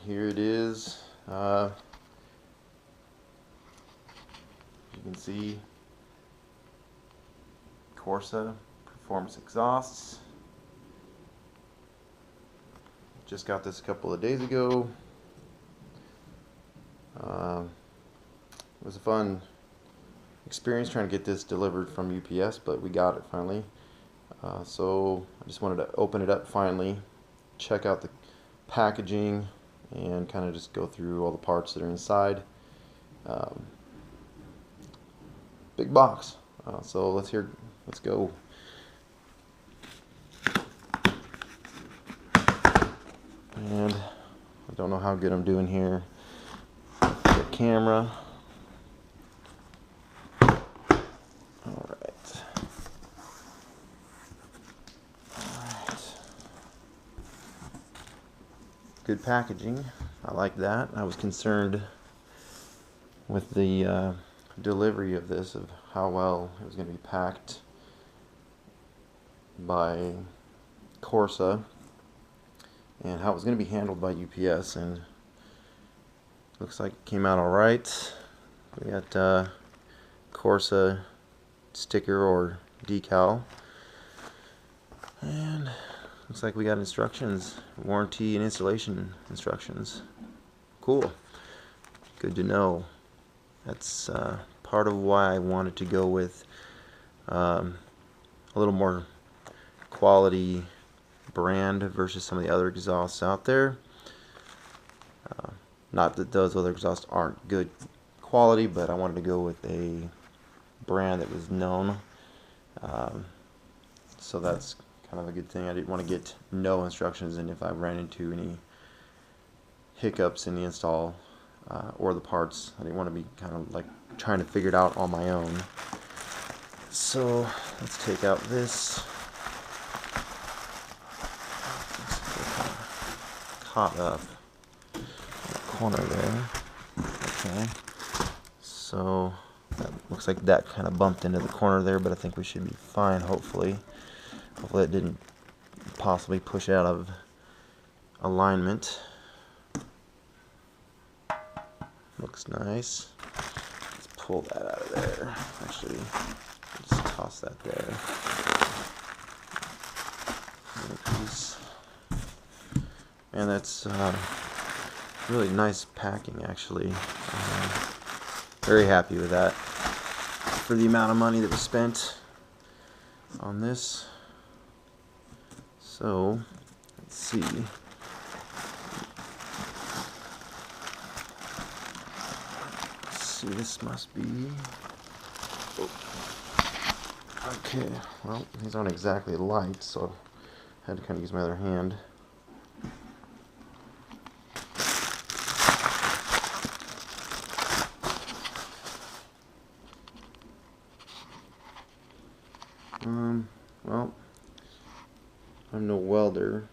here it is. You can see Corsa performance exhausts. Just got this a couple of days ago. It was a fun experience trying to get this delivered from UPS, but we got it finally. So I just wanted to open it up finally, check out the packaging, and kind of just go through all the parts that are inside. Big box. So let's go. And I don't know how good I'm doing here. The camera. Alright. Good packaging. I like that. I was concerned with the delivery of this, of how well it was going to be packed by Corsa and how it was going to be handled by UPS, and looks like it came out alright. We got Corsa sticker or decal, and looks like we got instructions, warranty and installation instructions. Cool. Good to know. That's part of why I wanted to go with a little more quality brand versus some of the other exhausts out there. Not that those other exhausts aren't good quality, but I wanted to go with a brand that was known. So that's kind of a good thing. I didn't want to get no instructions, and if I ran into any hiccups in the install or the parts, I didn't want to be kind of like trying to figure it out on my own. So let's take out this. Caught up in the corner there. Okay, so that looks like that kind of bumped into the corner there, but I think we should be fine, hopefully. Hopefully it didn't possibly push out of alignment. Looks nice. Let's pull that out of there. Actually, just toss that there. Piece. And that's really nice packing, actually. Very happy with that. For the amount of money that was spent on this. So, let's see. This must be... Oh. Okay, well, these aren't exactly light, so I had to kind of use my other hand. Well, I'm no welder,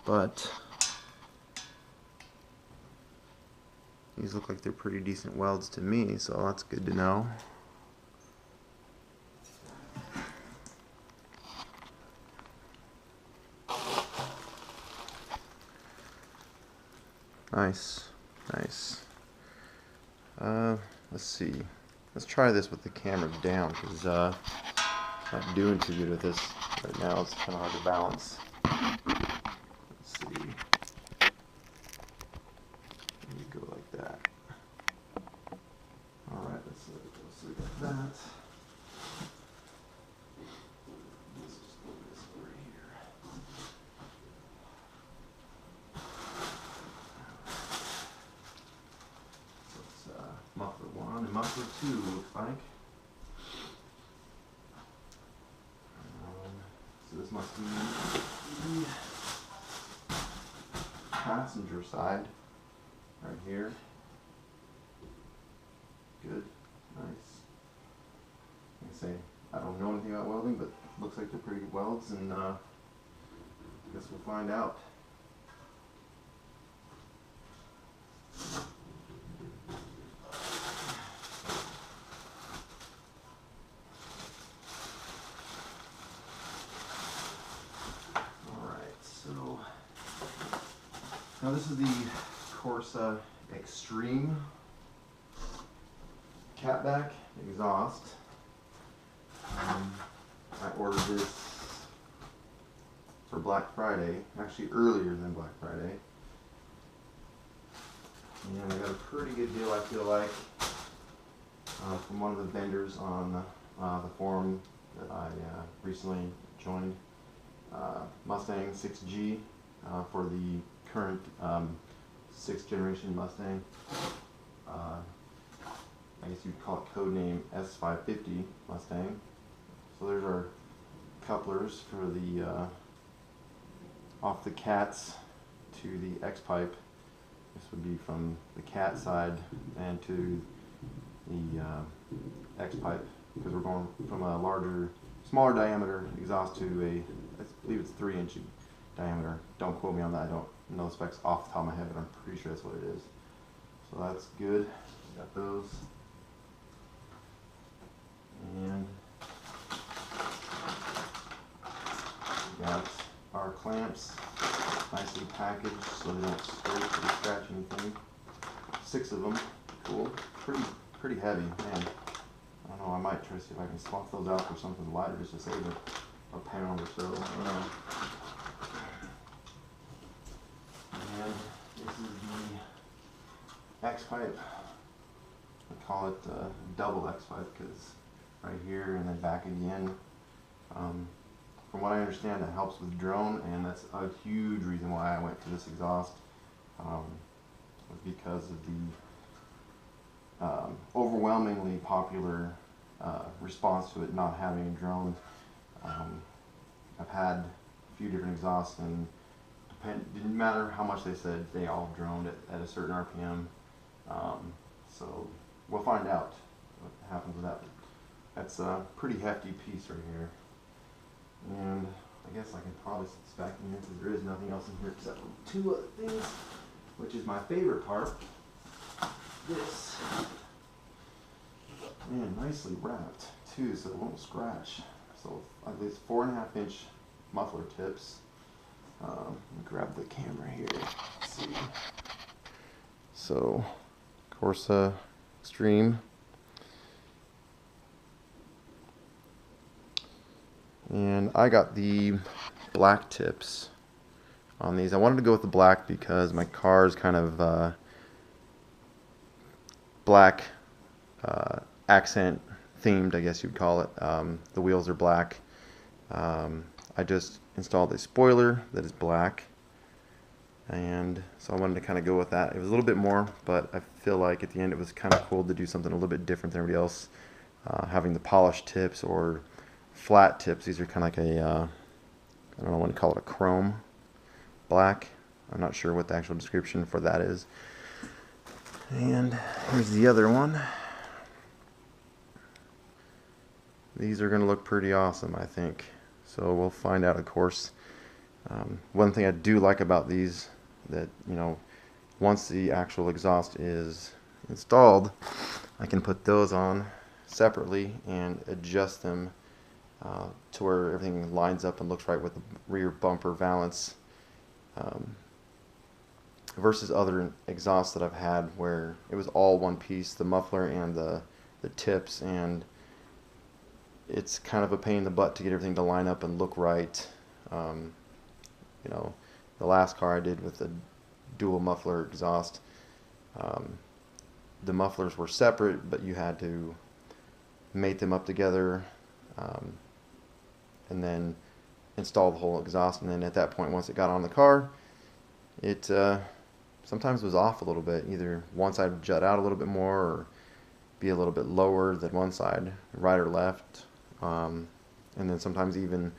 but these look like they're pretty decent welds to me, so that's good to know. Nice, nice. Let's see. Let's try this with the camera down, because I'm not doing too good with this right now. It's kind of hard to balance. Let's see. You go like that. Alright, let's look at that. Let's just move this over here. So it's muffler 1 and muffler 2, looks like. So this must be the passenger side. Right here. Good. Nice. Like I say, I don't know anything about welding, but looks like they're pretty good welds, and I guess we'll find out. Now this is the Corsa Extreme catback exhaust. I ordered this for Black Friday, actually earlier than Black Friday. And I got a pretty good deal, I feel like, from one of the vendors on the forum that I recently joined. Mustang 6G for the current 6th generation Mustang. I guess you'd call it codename S550 Mustang. So there's our couplers for the off the cats to the X pipe. This would be from the cat side and to the X pipe, because we're going from a smaller diameter exhaust to I believe it's 3-inch diameter. Don't quote me on that. I don't know the specs off the top of my head, but I'm pretty sure that's what it is. So that's good. Got those. And we got our clamps nicely packaged so they don't scrape or scratch anything. 6 of them. Cool. Pretty heavy, man. I don't know, I might try to see if I can swap those out for something lighter just to save a pound or so. I don't know. And this is the X pipe. I call it double X pipe because right here and then back again. From what I understand, that helps with drone, and that's a huge reason why I went to this exhaust. Was because of the overwhelmingly popular response to it not having a drone. I've had a few different exhausts, and didn't matter how much they said, they all droned at a certain RPM. So we'll find out what happens with that. That's a pretty hefty piece right here. And I guess I can probably sit this back in here because there is nothing else in here except for 2 other things, which is my favorite part. This. Man, nicely wrapped too, so it won't scratch. So at least 4.5-inch muffler tips. Let me grab the camera here. Let's see. So Corsa Extreme. And I got the black tips on these. I wanted to go with the black because my car is kind of black accent themed, I guess you'd call it. The wheels are black. I just installed a spoiler that is black, and so I wanted to kind of go with that. It was a little bit more, but I feel like at the end it was kind of cool to do something a little bit different than everybody else, having the polished tips or flat tips. These are kind of like a I don't know what to call it, a chrome black. I'm not sure what the actual description for that is. And here's the other one. These are going to look pretty awesome, I think. So we'll find out, of course. One thing I do like about these, that, you know, once the actual exhaust is installed, I can put those on separately and adjust them to where everything lines up and looks right with the rear bumper valance, versus other exhausts that I've had where it was all one piece, the muffler and the tips, and it's kind of a pain in the butt to get everything to line up and look right. You know, the last car I did with the dual muffler exhaust, the mufflers were separate, but you had to mate them up together, and then install the whole exhaust. And then at that point, once it got on the car, it sometimes was off a little bit. Either one side would jut out a little bit more or be a little bit lower than one side, right or left. And then sometimes even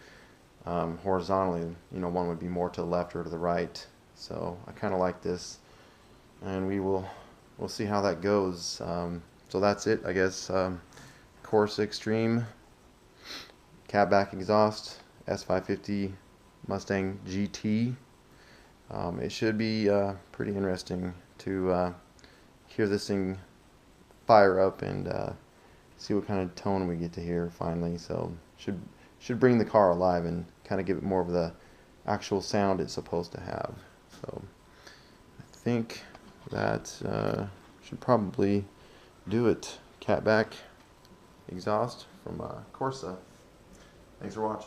horizontally, you know, one would be more to the left or to the right. So I kind of like this, and we'll see how that goes. So that's it, I guess. Corsa Extreme catback exhaust, S550 Mustang GT. It should be pretty interesting to hear this thing fire up and see what kind of tone we get to hear finally. So should bring the car alive and kind of give it more of the actual sound it's supposed to have. So think that should probably do it. Catback exhaust from Corsa. Thanks for watching.